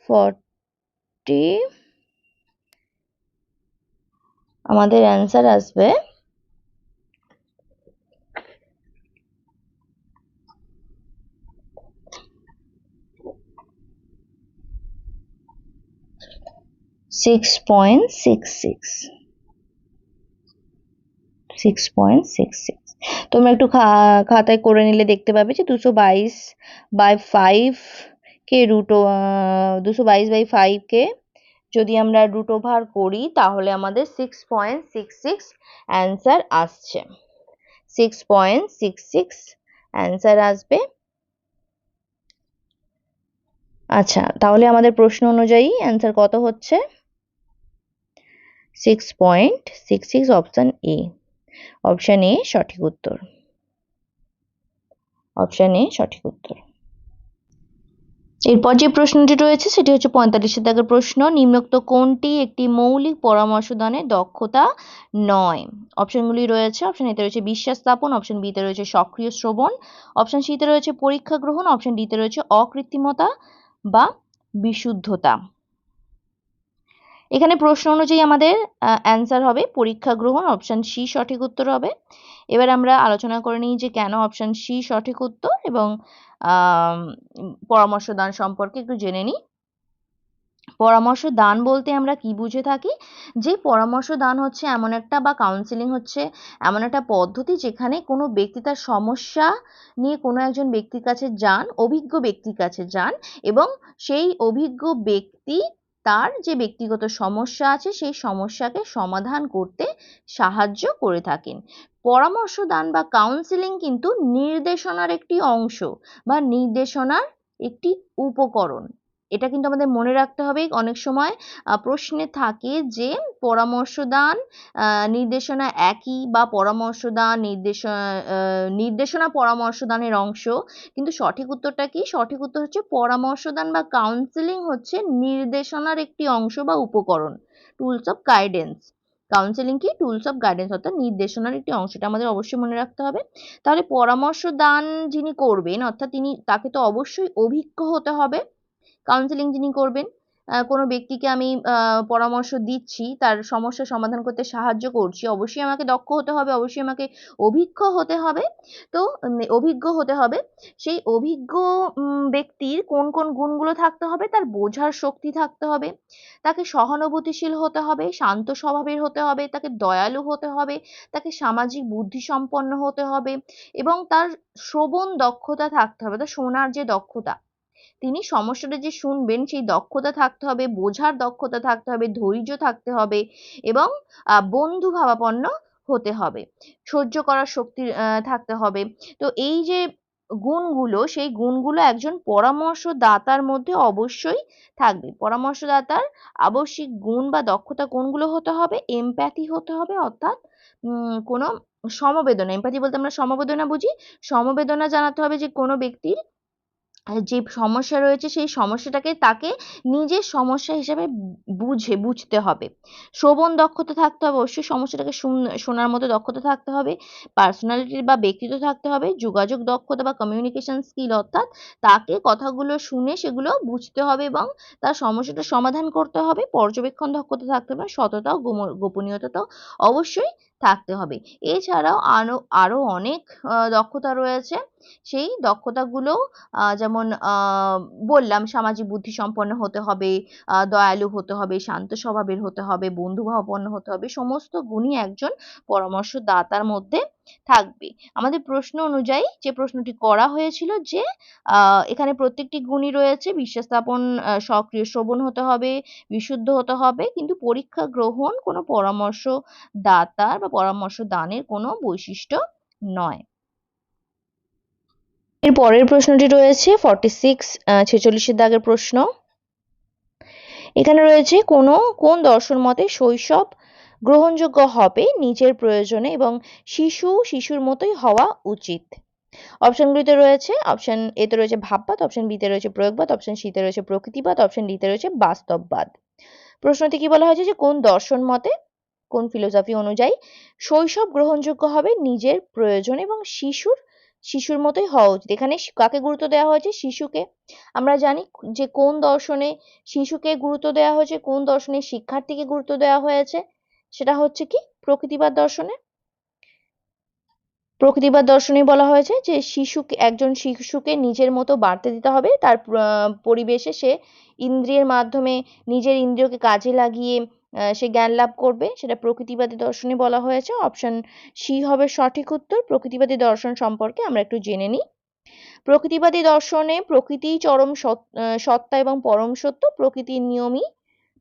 40, আমাদের অ্যান্সার আসবে 6.66, 6.66। তোমরা একটু খাতায় করে নিলে দেখতে পাবে যে 222 বাই 5 কে 222 বাই 5 কে যদি আমরা রুট ওভার করি তাহলে আমাদের 6.66 অ্যান্সার আসছে, 6.66 অ্যান্সার আসবে। আচ্ছা, তাহলে আমাদের প্রশ্ন অনুযায়ী অ্যান্সার কত হচ্ছে, 6.66, অপশন এ, অপশন এ সঠিক উত্তর, অপশন এ সঠিক উত্তর। এরপর যে প্রশ্নটি রয়েছে সেটি হচ্ছে 45 দাগের প্রশ্ন, নিম্নোক্ত কোনটি একটি মৌলিক পরামর্শদানের দক্ষতা নয়। অপশনগুলি রয়েছে, অপশন এতে রয়েছে বিশ্বাস স্থাপন, অপশন বিতে রয়েছে সক্রিয় শ্রবণ, অপশন সিতে রয়েছে পরীক্ষা গ্রহণ, অপশন ডিতে রয়েছে অকৃত্রিমতা বা বিশুদ্ধতা। এখানে প্রশ্ন অনুযায়ী আমাদের অ্যান্সার হবে পরীক্ষা গ্রহণ, অপশন সি সঠিক উত্তর হবে। এবার আমরা আলোচনা করে নিই যে কেন অপশন সি সঠিক উত্তর, এবং পরামর্শ দান সম্পর্কে একটু জেনে নিই। পরামর্শ দান বলতে আমরা কি বুঝে থাকি, যে পরামর্শ দান হচ্ছে এমন একটা, বা কাউন্সিলিং হচ্ছে এমন একটা পদ্ধতি যেখানে কোনো ব্যক্তি তার সমস্যা নিয়ে কোনো একজন ব্যক্তির কাছে যান, অভিজ্ঞ ব্যক্তির কাছে যান, এবং সেই অভিজ্ঞ ব্যক্তি তার যে ব্যক্তিগত সমস্যা আছে সেই সমস্যাকে সমাধান করতে সাহায্য করে থাকেন। পরামর্শ দান বা কাউন্সিলিং কিন্তু নির্দেশনার একটি অংশ বা নির্দেশনার একটি উপকরণ। এটা কিন্তু আমাদের মনে রাখতে হবে। অনেক সময় প্রশ্নে থাকে যে পরামর্শ দান নির্দেশনা একই, বা পরামর্শ দান নির্দেশনা পরামর্শ দানের অংশ, কিন্তু সঠিক উত্তরটা কি, সঠিক উত্তর হচ্ছে পরামর্শ দান বা কাউন্সিলিং হচ্ছে নির্দেশনার একটি অংশ বা উপকরণ, টুলস অফ গাইডেন্স। কাউন্সিলিং কি, টুলস অফ গাইডেন্স, অর্থাৎ নির্দেশনার একটি অংশ, এটা আমাদের অবশ্যই মনে রাখতে হবে। তাহলে পরামর্শ দান যিনি করবেন, অর্থাৎ তাকে তো অবশ্যই অভিজ্ঞ হতে হবে। কাউন্সিলিং যিনি করবেন কোনো ব্যক্তিকে আমি পরামর্শ দিচ্ছি, তার সমস্যার সমাধান করতে সাহায্য করছি, অবশ্যই আমাকে দক্ষ হতে হবে, অবশ্যই আমাকে অভিজ্ঞ হতে হবে। তো অভিজ্ঞ হতে হবে। সেই অভিজ্ঞ ব্যক্তির কোন কোন গুণগুলো থাকতে হবে? তার বোঝার শক্তি থাকতে হবে, তাকে সহানুভূতিশীল হতে হবে, শান্ত স্বভাবের হতে হবে, তাকে দয়ালু হতে হবে, তাকে সামাজিক বুদ্ধিসম্পন্ন হতে হবে এবং তার শ্রবণ দক্ষতা থাকতে হবে, তার শোনার যে দক্ষতা, তিনি সমস্যাটা যে শুনবেন সেই দক্ষতা থাকতে হবে, বোঝার দক্ষতা থাকতে হবে, ধৈর্য থাকতে হবে এবং বন্ধু ভাবাপন্ন হতে হবে, সহ্য করার শক্তি থাকতে হবে। তো এই যে গুণগুলো, সেই গুণগুলো একজন পরামর্শদাতার মধ্যে অবশ্যই থাকবে। পরামর্শদাতার আবশ্যিক গুণ বা দক্ষতা কোনগুলো হতে হবে? এমপ্যাথি হতে হবে, অর্থাৎ কোনো সমবেদনা, এমপ্যাথি বলতে আমরা সমবেদনা বুঝি, সমবেদনা জানাতে হবে যে কোনো ব্যক্তির যে সমস্যা রয়েছে সেই সমস্যাটাকে তাকে নিজের সমস্যা হিসেবে বুঝতে হবে। শ্রবণ দক্ষতা থাকতে হবে, অবশ্যই সমস্যাটাকে শোনার মতো দক্ষতা থাকতে হবে। পার্সোনালিটি বা ব্যক্তিত্ব থাকতে হবে। যোগাযোগ দক্ষতা বা কমিউনিকেশন স্কিল, অর্থাৎ তাকে কথাগুলো শুনে সেগুলো বুঝতে হবে এবং তার সমস্যাটা সমাধান করতে হবে। পর্যবেক্ষণ দক্ষতা থাকতে হবে, সততা ও গোপনীয়তাও অবশ্যই থাকতে হবে। এছাড়াও আরো অনেক দক্ষতা রয়েছে। সেই দক্ষতাগুলো যেমন বললাম, সামাজিক বুদ্ধিসম্পন্ন হতে হবে, দয়ালু হতে হবে, শান্ত স্বভাবের হতে হবে, বন্ধুভাবাপন্ন হতে হবে। সমস্ত গুণই একজন পরামর্শদাতার মধ্যে থাকবে। আমাদের প্রশ্ন অনুযায়ী যে প্রশ্নটি করা হয়েছিল যে এখানে প্রত্যেকটি গুণই রয়েছে। বিশ্বাস স্থাপন, সক্রিয় শ্রবণ হতে হবে, বিশুদ্ধ হতে হবে, কিন্তু পরীক্ষা গ্রহণ কোনো পরামর্শদাতার বা পরামর্শ দানের কোনো বৈশিষ্ট্য নয়। এর পরের প্রশ্নটি রয়েছে 46 দাগের প্রশ্ন। এখানে রয়েছে কোন দর্শন মতে শৈশব গ্রহণযোগ্য হবে নিজের প্রয়োজনে এবং শিশুর মতোই হওয়া উচিত। অপশনগুলিতে রয়েছে, অপশন এ তে রয়েছে ভাববাদ, অপশন বি তে রয়েছে প্রয়োগবাদ, অপশন সি তে রয়েছে প্রকৃতিবাদ, অপশন ডি তে রয়েছে বাস্তববাদ। প্রশ্নটি কি বলা হয়েছে যে কোন দর্শন মতে, কোন ফিলোসফি অনুযায়ী শৈশব গ্রহণযোগ্য হবে নিজের প্রয়োজন এবং শিশুর মতোই হওয়া উচিত। এখানে কাকে গুরুত্ব দেওয়া হয়েছে? শিশুকে। আমরা জানি যে কোন দর্শনে শিশুকে গুরুত্ব দেওয়া হয়েছে, কোন দর্শনে শিক্ষার্থীকে গুরুত্ব দেওয়া হয়েছে, সেটা হচ্ছে কি প্রকৃতিবাদ দর্শনে। প্রকৃতিবাদ দর্শনে বলা হয়েছে যে একজন শিশুকে নিজের মতো বাড়তে দিতে হবে, তার পরিবেশে সে ইন্দ্রিয়ের মাধ্যমে নিজের ইন্দ্রিয়কে কাজে লাগিয়ে সে জ্ঞান লাভ করবে, সেটা প্রকৃতিবাদী দর্শনে বলা হয়েছে। অপশন সি হবে সঠিক উত্তর। প্রকৃতিবাদী দর্শন সম্পর্কে আমরা একটু জেনে নিই। প্রকৃতিবাদী দর্শনে প্রকৃতিই চরম সত্তা এবং পরম সত্য,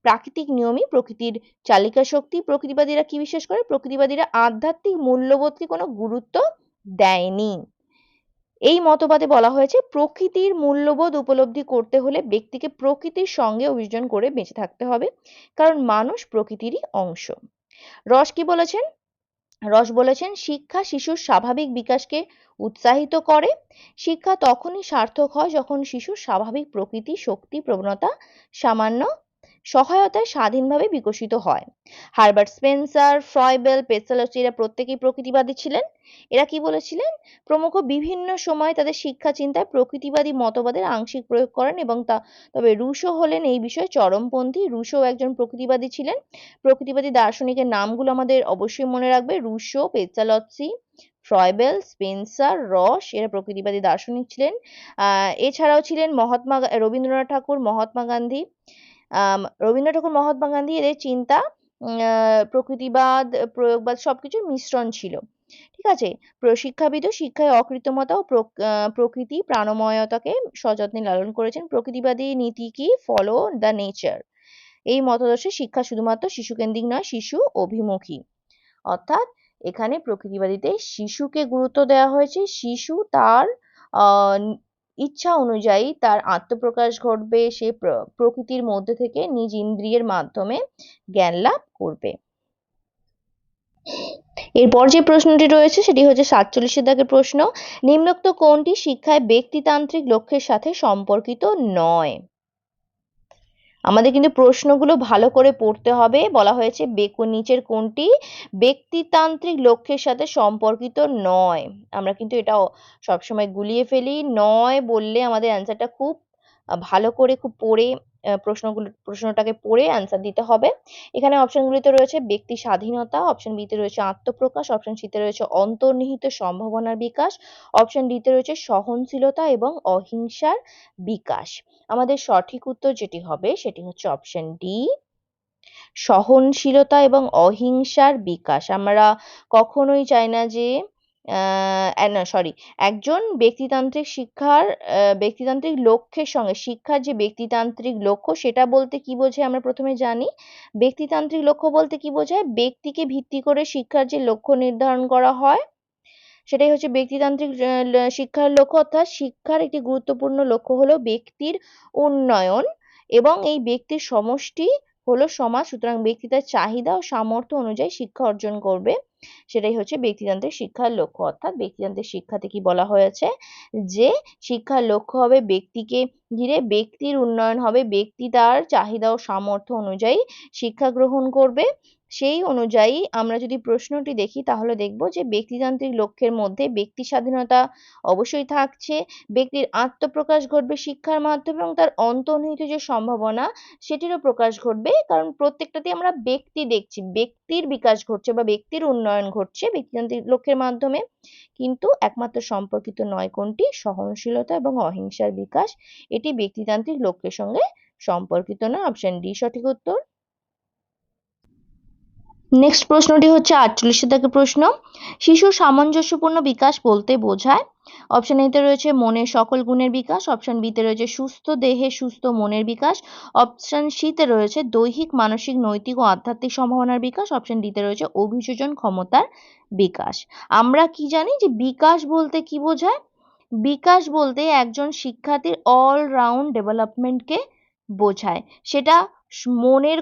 প্রাকৃতিক নিয়মই প্রকৃতির চালিকা শক্তি। প্রকৃতিবাদীরা কি বিশ্বাস করে? প্রকৃতিবাদীরা আধ্যাত্মিক মূল্যবোধকে কোনো গুরুত্ব দেয়নি। এই মতবাদে বলা হয়েছে প্রকৃতির মূল্যবোধ উপলব্ধি করতে হলে ব্যক্তিকে প্রকৃতির সঙ্গে অভিযোজন করে বেঁচে থাকতে হবে, কারণ মানুষ প্রকৃতিরই অংশ। রস কি বলেছেন? রস বলেছেন শিক্ষা শিশুর স্বাভাবিক বিকাশকে উৎসাহিত করে। শিক্ষা তখনই সার্থক হয় যখন শিশুর স্বাভাবিক প্রকৃতি, শক্তি, প্রবণতা সামান্য সহায়তায় স্বাধীনভাবে বিকশিত হয়। হারবার্ট স্পেন্সার, ফ্রয়েবেল, পেটসালস্কি এরা প্রত্যেকেই প্রকৃতিবাদী ছিলেন। এরা কি বলেছিলেন? প্রমুখ বিভিন্ন সময় তাদের শিক্ষা চিন্তায় প্রকৃতিবাদী মতবাদের আংশিক প্রয়োগ করেন এবং তবে রুশো হলেন এই বিষয়ে চরমপন্থী। রুশো একজন প্রকৃতিবাদী ছিলেন। প্রকৃতিবাদী দার্শনিকের নামগুলো আমাদের অবশ্যই মনে রাখবে: রুশো, পেটসালস্কি, ফ্রয়েবেল, স্পেন্সার, রস, এরা প্রকৃতিবাদী দার্শনিক ছিলেন। এছাড়াও ছিলেন রবীন্দ্রনাথ ঠাকুর, মহাত্মা গান্ধী। রবীন্দ্রনাথ ঠাকুর, মহাত্মা গান্ধী এদের চিন্তা প্রকৃতিবাদ, প্রয়োগবাদ সবকিছুর মিশ্রণ ছিল। ঠিক আছে। শিক্ষাবিদও শিক্ষায় অকৃত্রিমতা ও প্রকৃতি প্রাণময়তাকে সযত্নে লালন করেছেন। প্রকৃতিবাদী নীতি কি? Follow the nature. এই মতাদর্শে শিক্ষা শুধুমাত্র শিশুকেন্দ্রিক নয়, শিশু অভিমুখী। অর্থাৎ এখানে প্রকৃতিবাদীতে শিশুকে গুরুত্ব দেওয়া হয়েছে। শিশু তার ইচ্ছা অনুযায়ী তার আত্মপ্রকাশ ঘটবে, সে প্রকৃতির মধ্যে থেকে নিজ ইন্দ্রিয়ের মাধ্যমে জ্ঞান লাভ করবে। এরপর যে প্রশ্নটি রয়েছে সেটি হচ্ছে 47 দাগের প্রশ্ন। নিম্নোক্ত কোনটি শিক্ষায় ব্যক্তিতান্ত্রিক লক্ষ্যের সাথে সম্পর্কিত নয়? আমাদের কিন্তু প্রশ্নগুলো ভালো করে পড়তে হবে। বলা হয়েছে নিচের কোনটি ব্যক্তিতান্ত্রিক লক্ষ্যের সাথে সম্পর্কিত নয়। আমরা কিন্তু এটা সবসময় গুলিয়ে ফেলি। নয় বললে আমাদের অ্যান্সারটা খুব ভালো করে খুব পড়ে প্রশ্নটাকে পড়ে অ্যান্সার দিতে হবে। এখানে অপশনগুলিতে রয়েছে ব্যক্তি স্বাধীনতা, অপশন বি তে রয়েছে আত্মপ্রকাশ, অপশন সি তে রয়েছে অন্তর্নিহিত সম্ভাবনার বিকাশ, অপশন ডি তে রয়েছে সহনশীলতা এবং অহিংসার বিকাশ। আমাদের সঠিক উত্তর যেটি হবে সেটি হচ্ছে অপশন ডি, সহনশীলতা এবং অহিংসার বিকাশ। আমরা কখনোই চাই না যে একজন ব্যক্তিতান্ত্রিক লক্ষ্যের সঙ্গে শিক্ষার যে ব্যক্তিতান্ত্রিক লক্ষ্য সেটা বলতে কি বোঝায় আমরা প্রথমে জানি। ব্যক্তিতান্ত্রিক লক্ষ্য বলতে কি বোঝায়? ব্যক্তিকে ভিত্তি করে শিক্ষার যে লক্ষ্য নির্ধারণ করা হয় সেটাই হচ্ছে ব্যক্তিতান্ত্রিক শিক্ষার লক্ষ্য। অর্থাৎ শিক্ষার একটি গুরুত্বপূর্ণ লক্ষ্য হলো ব্যক্তির উন্নয়ন এবং এই ব্যক্তির সমষ্টি হলো সমাজ। সুতরাং ব্যক্তি তার চাহিদা ও সামর্থ্য অনুযায়ী শিক্ষা অর্জন করবে, সেটাই হচ্ছে ব্যক্তিতান্ত্রিক শিক্ষার লক্ষ্য। অর্থাৎ ব্যক্তিতান্ত্রিক শিক্ষাতে কি বলা হয়েছে যে শিক্ষার লক্ষ্য হবে ব্যক্তিকে ঘিরে, ব্যক্তির উন্নয়ন হবে, ব্যক্তি তার চাহিদা ও সামর্থ্য অনুযায়ী শিক্ষা গ্রহণ করবে। সেই অনুযায়ী আমরা যদি প্রশ্নটি দেখি তাহলে দেখব যে ব্যক্তিতান্ত্রিক লক্ষ্যের মধ্যে ব্যক্তি স্বাধীনতা অবশ্যই থাকছে, ব্যক্তির আত্মপ্রকাশ ঘটবে শিক্ষার মাধ্যমে এবং তার অন্তর্নিহিত যে সম্ভাবনা সেটিরও প্রকাশ ঘটবে। কারণ প্রত্যেকটাতে আমরা ব্যক্তি দেখছি, ব্যক্তির বিকাশ ঘটছে বা ব্যক্তির উন্নয়ন ঘটছে ব্যক্তিতান্ত্রিক লক্ষ্যের মাধ্যমে। কিন্তু একমাত্র সম্পর্কিত নয় কোনটি? সহনশীলতা এবং অহিংসার বিকাশ। এটি ব্যক্তিতান্ত্রিক লক্ষ্যের সঙ্গে সম্পর্কিত না। অপশন ডি সঠিক উত্তর। নেক্সট প্রশ্নটি হচ্ছে 48 দাগের প্রশ্ন। শিশুর সামঞ্জস্যপূর্ণ বিকাশ বলতে বোঝায়। অপশন এ তে রয়েছে মনের সকল গুণের বিকাশ, অপশন বি তে রয়েছে সুস্থ দেহে সুস্থ মনের বিকাশ, অপশন সি তে রয়েছে দৈহিক মানসিক নৈতিক ও আধ্যাত্মিক সম্ভাবনার বিকাশ, অপশন ডি তে রয়েছে অভিযোজন ক্ষমতার বিকাশ। আমরা কি জানি যে বিকাশ বলতে কি বোঝায়? বিকাশ বলতে একজন শিক্ষার্থীর অলরাউন্ড ডেভেলপমেন্টকে বোঝায়। সেটা মনের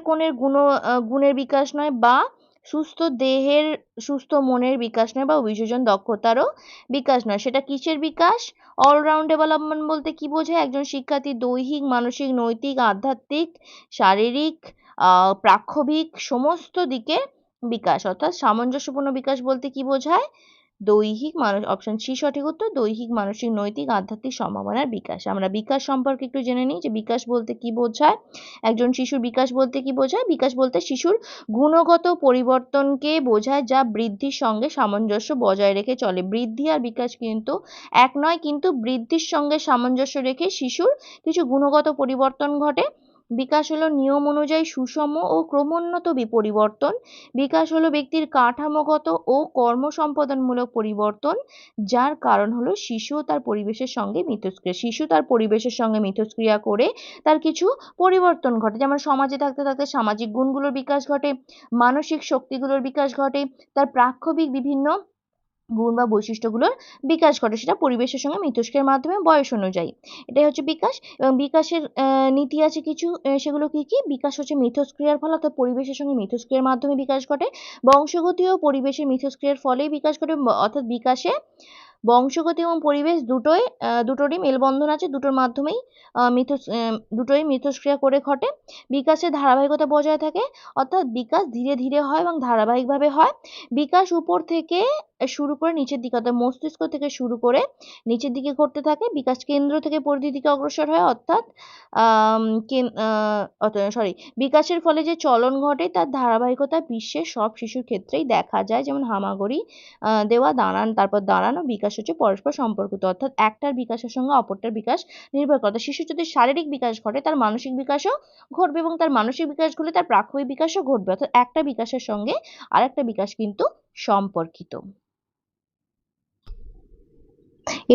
গুণের বিকাশ নয় বা সুস্থ দেহের সুস্থ মনের বিকাশ নয় বা অভিযোজন দক্ষতারও বিকাশ নয়। সেটা কিসের বিকাশ? অলরাউন্ড ডেভেলপমেন্ট বলতে কি বোঝায়? একজন শিক্ষার্থী দৈহিক মানসিক নৈতিক আধ্যাত্মিক শারীরিক প্রাক্ষবিক সমস্ত দিকে বিকাশ। অর্থাৎ সামঞ্জস্যপূর্ণ বিকাশ বলতে কি বোঝায়? দৈহিক মানুষ, অপশন সি সঠিক উত্তর, দৈহিক মানসিক নৈতিক আধ্যাত্মিক সম্ভাবনার বিকাশ। আমরা বিকাশ সম্পর্কে একটু জেনে নিই যে বিকাশ বলতে কি বোঝায়। একজন শিশুর বিকাশ বলতে কি বোঝায়? বিকাশ বলতে শিশুর গুণগত পরিবর্তনকে বোঝায় যা বৃদ্ধির সঙ্গে সামঞ্জস্য বজায় রেখে চলে। বৃদ্ধি আর বিকাশ কিন্তু এক নয়, কিন্তু বৃদ্ধির সঙ্গে সামঞ্জস্য রেখে শিশুর কিছু গুণগত পরিবর্তন ঘটে। বিকাশ হলো নিয়ম অনুযায়ী সুষম ও ক্রমোন্নত পরিবর্তন। বিকাশ হলো ব্যক্তির কাঠামোগত ও কর্মসম্পাদনমূলক পরিবর্তন, যার কারণ হলো শিশু তার পরিবেশের সঙ্গে মিথস্ক্রিয়া করে তার কিছু পরিবর্তন ঘটে। যেমন সমাজে থাকতে থাকতে সামাজিক গুণগুলোর বিকাশ ঘটে, মানসিক শক্তিগুলোর বিকাশ ঘটে, তার প্রাক্ষবিক বিভিন্ন গুণ বা বৈশিষ্ট্যগুলোর বিকাশ ঘটে, সেটা পরিবেশের সঙ্গে মিথস্ক্রিয়ার মাধ্যমে বয়স অনুযায়ী। এটাই হচ্ছে বিকাশ। এবং বিকাশের নীতি আছে কিছু, সেগুলো কি কি? বিকাশ হচ্ছে মিথস্ক্রিয়ার ফলে, অর্থাৎ পরিবেশের সঙ্গে মিথস্ক্রিয়ার মাধ্যমে বিকাশ ঘটে। বংশগতি ও পরিবেশের মিথস্ক্রিয়ার ফলেই বিকাশ ঘটে। অর্থাৎ বিকাশে বংশগতি এবং পরিবেশ দুটোরই মেলবন্ধন আছে, দুটোই মিথস্ক্রিয়া করে ঘটে। বিকাশের ধারাবাহিকতা বজায় থাকে, অর্থাৎ বিকাশ ধীরে ধীরে হয় এবং ধারাবাহিকভাবে হয়। বিকাশ উপর থেকে শুরু করে নিচের দিকে, অর্থাৎ মস্তিষ্ক থেকে শুরু করে নিচের দিকে ঘটতে থাকে। বিকাশ কেন্দ্র থেকে পরিধির দিকে অগ্রসর হয়, অর্থাৎ বিকাশের ফলে যে চলন ঘটে তার ধারাবাহিকতা বিশ্বের সব শিশুর ক্ষেত্রেই দেখা যায়। যেমন হামাগুড়ি দেওয়া, তারপর দাঁড়ানো। বিকাশ হচ্ছে পরস্পর সম্পর্কিত, অর্থাৎ একটার বিকাশের সঙ্গে অপরটার বিকাশ নির্ভর করে। শিশুর যদি শারীরিক বিকাশ ঘটে তার মানসিক বিকাশও ঘটবে, এবং তার মানসিক বিকাশ ঘটলে তার প্রাক্ষবিক বিকাশও ঘটবে। অর্থাৎ একটা বিকাশের সঙ্গে আরেকটা বিকাশ কিন্তু সম্পর্কিত।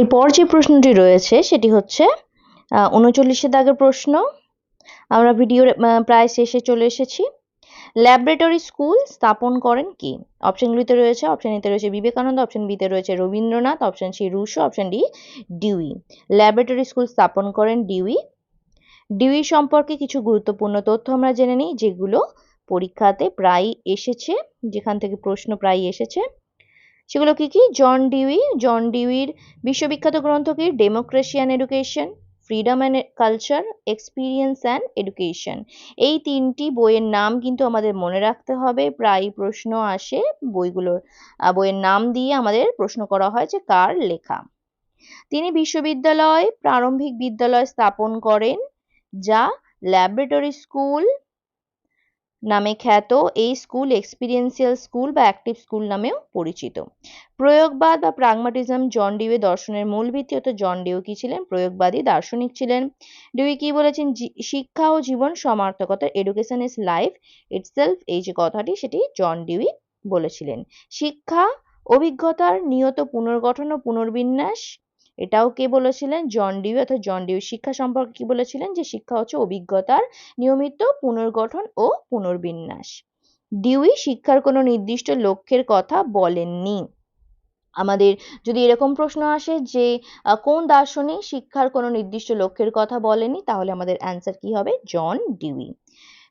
এরপর যে প্রশ্নটি রয়েছে সেটি হচ্ছে 39 দাগের প্রশ্ন। আমরা ভিডিওর প্রায় শেষে চলে এসেছি। ল্যাবরেটরি স্কুল স্থাপন করেন কে? অপশনগুলিতে রয়েছে, অপশন এতে রয়েছে বিবেকানন্দ, অপশন বিতে রয়েছে Rabindranath, option C Rousseau, option D Dewey. Laboratory school স্থাপন করেন ডিউই। ডিউই সম্পর্কে কিছু গুরুত্বপূর্ণ তথ্য আমরা জেনে নিই, যেগুলো পরীক্ষাতে প্রায় এসেছে, যেখান থেকে প্রশ্ন প্রায় এসেছে। সেগুলো কি কি? জন ডিউইর বিশ্ববিখ্যাত গ্রন্থ কি? Democracy and education, freedom and culture, experience and education. এই তিনটি বইয়ের নাম কিন্তু আমাদের মনে রাখতে হবে। প্রায় প্রশ্ন আসে বইয়ের নাম দিয়ে আমাদের প্রশ্ন করা হয় যে কার লেখা। তিনি প্রারম্ভিক বিদ্যালয় স্থাপন করেন যা ল্যাবরেটরি স্কুল নামে খ্যাত এই স্কুল এক্সপিরিয়েন্সিয়াল স্কুল বা অ্যাক্টিভ স্কুল নামেও পরিচিত। প্রয়োগবাদ বা প্রাগমাটিজম জন ডিউয়ের দর্শনের মূল ভিত্তি, অর্থাৎ জন ডিউ কি ছিলেন? প্রয়োগবাদী দার্শনিক ছিলেন। ডিউই কি বলেছেন? শিক্ষা ও জীবন সমার্থকতা, এডুকেশন ইজ লাইফ ইটসেলফ, এই যে কথাটি সেটি জন ডিউই বলেছিলেন। শিক্ষা অভিজ্ঞতার নিয়ত পুনর্গঠন ও পুনর্বিন্যাস, এটাও কে বলেছিলেন? John Dewey. অর্থাৎ জন ডিউ শিক্ষা সম্পর্কে কি বলেছিলেন? যে শিক্ষা হচ্ছে অভিজ্ঞতার নিয়মিত পুনর্গঠন ও পুনর্বিন্যাস। ডিউই শিক্ষার কোনো নির্দিষ্ট লক্ষ্যের কথা বলেননি। আমাদের যদি এরকম প্রশ্ন আসে যে কোন দার্শনিক শিক্ষার কোনো নির্দিষ্ট লক্ষ্যের কথা বলেনি, তাহলে আমাদের অ্যান্সার কি হবে? John Dewey.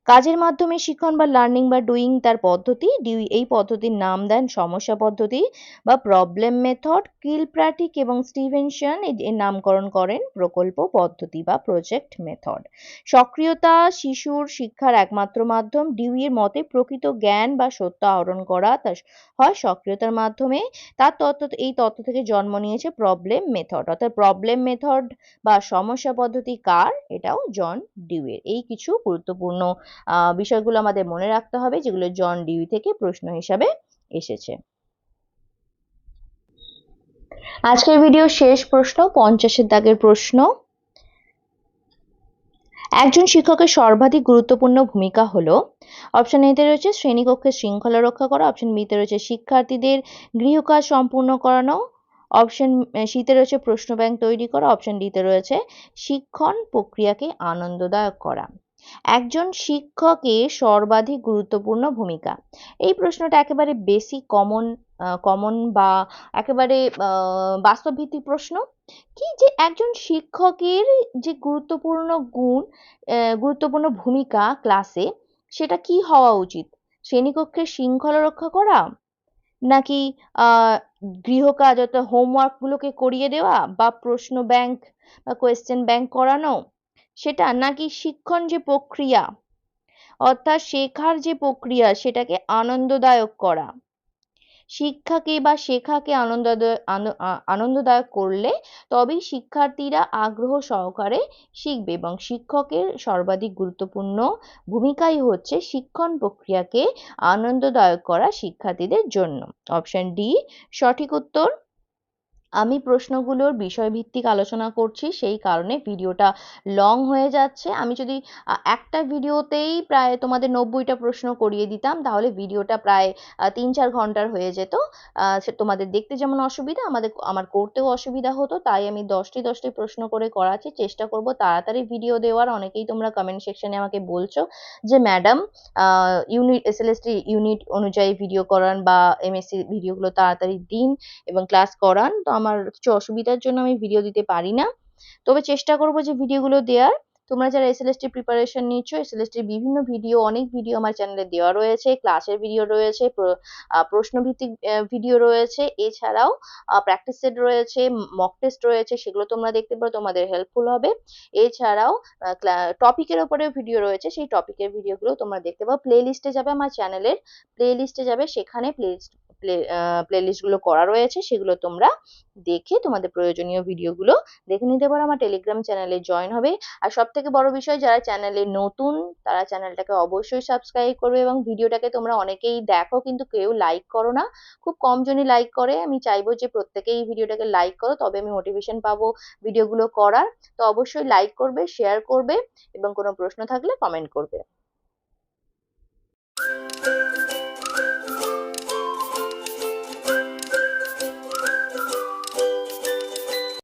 কাজের মাধ্যমে শিক্ষণ বা লার্নিং বা ডুইং তার পদ্ধতি, ডিউই এই পদ্ধতির নাম দেন সমস্যা পদ্ধতি বা প্রবলেম মেথড। কিলপ্র্যাটিক এবং স্টিভেনসন এর নামকরণ করেন প্রকল্প পদ্ধতি বা প্রজেক্ট মেথড। সক্রিয়তা শিশুর শিক্ষার একমাত্র মাধ্যম। ডিউইয়ের মতে প্রকৃত জ্ঞান বা সত্য আহরণ করা হয় সক্রিয়তার মাধ্যমে। তার এই তত্ত্ব থেকে জন্ম নিয়েছে প্রবলেম মেথড। অর্থাৎ প্রবলেম মেথড বা সমস্যা পদ্ধতি কার? এটাও জন ডিউয়ের। এই কিছু গুরুত্বপূর্ণ বিষয়গুলো আমাদের মনে রাখতে হবে, যেগুলো জন ডিউই থেকে প্রশ্ন হিসাবে এসেছে। আজকের ভিডিও শেষ প্রশ্ন, 50-এর দাগের প্রশ্ন। একজন শিক্ষকের সর্বাধিক গুরুত্বপূর্ণ ভূমিকা হলো, অপশন এতে রয়েছে শ্রেণীকক্ষের শৃঙ্খলা রক্ষা করা, অপশন বিতে রয়েছে শিক্ষার্থীদের গৃহকাজ সম্পূর্ণ করানো, অপশন সিতে রয়েছে প্রশ্ন ব্যাংক তৈরি করা, অপশন ডিতে রয়েছে শিক্ষণ প্রক্রিয়াকে আনন্দদায়ক করা। একজন শিক্ষকের সর্বাধিক গুরুত্বপূর্ণ ভূমিকা, এই প্রশ্নটা একেবারে বেসিক কমন বা একেবারে বাস্তবভিত্তিক প্রশ্ন। কি যে একজন শিক্ষকের যে গুরুত্বপূর্ণ গুরুত্বপূর্ণ ভূমিকা ক্লাসে, সেটা কি হওয়া উচিত? শ্রেণীকক্ষের শৃঙ্খলা রক্ষা করা, নাকি গৃহকাজ অর্থাৎ হোমওয়ার্ক গুলোকে করিয়ে দেওয়া, বা প্রশ্ন ব্যাংক বা কোয়েশ্চেন ব্যাংক করানো সেটা, নাকি শিক্ষণ যে প্রক্রিয়া অর্থাৎ শেখার যে প্রক্রিয়া সেটাকে আনন্দদায়ক করা। শিক্ষাকে বা শেখাকে আনন্দদায়ক করলে তবেই শিক্ষার্থীরা আগ্রহ সহকারে শিখবে, এবং শিক্ষকের সর্বাধিক গুরুত্বপূর্ণ ভূমিকাই হচ্ছে শিক্ষণ প্রক্রিয়াকে আনন্দদায়ক করা শিক্ষার্থীদের জন্য। অপশন ডি সঠিক উত্তর। আমি প্রশ্নগুলোর বিষয়ভিত্তিক আলোচনা করছি, সেই কারণে ভিডিওটা লং হয়ে যাচ্ছে। আমি যদি একটা ভিডিওতেই প্রায় তোমাদের 90টা প্রশ্ন করিয়ে দিতাম, তাহলে ভিডিওটা প্রায় 3-4 ঘন্টার হয়ে যেত। তোমাদের দেখতে যেমন অসুবিধা, আমার করতেও অসুবিধা হতো, তাই আমি 10টি প্রশ্ন করে করাচ্ছি। চেষ্টা করব তাড়াতাড়ি ভিডিও দেওয়ার। অনেকেই তোমরা কমেন্ট সেকশনে আমাকে বলছো যে ম্যাডাম এসএলএসটি ইউনিট অনুযায়ী ভিডিও করান বা এমএসসি ভিডিওগুলো তাড়াতাড়ি দিন এবং ক্লাস করান। তো আমার কিছু অসুবিধার জন্য আমি ভিডিও দিতে পারি না, তবে চেষ্টা করব যে ভিডিওগুলো দেওয়ার। তোমরা যারা এসএলএসটি প্রিপারেশন নিচ্ছ, এসএলএসটির বিভিন্ন ভিডিও, অনেক ভিডিও আমার চ্যানেলে দেওয়া রয়েছে, ক্লাসের ভিডিও রয়েছে, প্রশ্নভিত্তিক ভিডিও রয়েছে, এছাড়াও প্র্যাকটিস সেট রয়েছে, মক টেস্ট রয়েছে, সেগুলো তোমরা দেখতে পারো, তোমাদের হেল্পফুল হবে। এছাড়াও টপিকের উপরেও ভিডিও রয়েছে, সেই টপিকের ভিডিওগুলো তোমরা দেখতে পাও। প্লে লিস্টে যাবে, আমার চ্যানেলের প্লে লিস্টে যাবে, সেখানে প্লেলিস্টগুলো করা রয়েছে, সেগুলো তোমরা দেখে তোমাদের প্রয়োজনীয় ভিডিওগুলো দেখে নিতে পারো। আমার টেলিগ্রাম চ্যানেলে জয়েন হবে। আর সব থেকে বড় বিষয়, যারা চ্যানেলে নতুন তারা চ্যানেলটাকে অবশ্যই সাবস্ক্রাইব করবে, এবং ভিডিওটাকে তোমরা অনেকেই দেখো কিন্তু কেউ লাইক করো না, খুব কম জনই লাইক করে। আমি চাইবো যে প্রত্যেকেই ভিডিওটাকে লাইক করো, তবে আমি মোটিভেশন পাবো ভিডিওগুলো করার। তো অবশ্যই লাইক করবে, শেয়ার করবে, এবং কোনো প্রশ্ন থাকলে কমেন্ট করবে।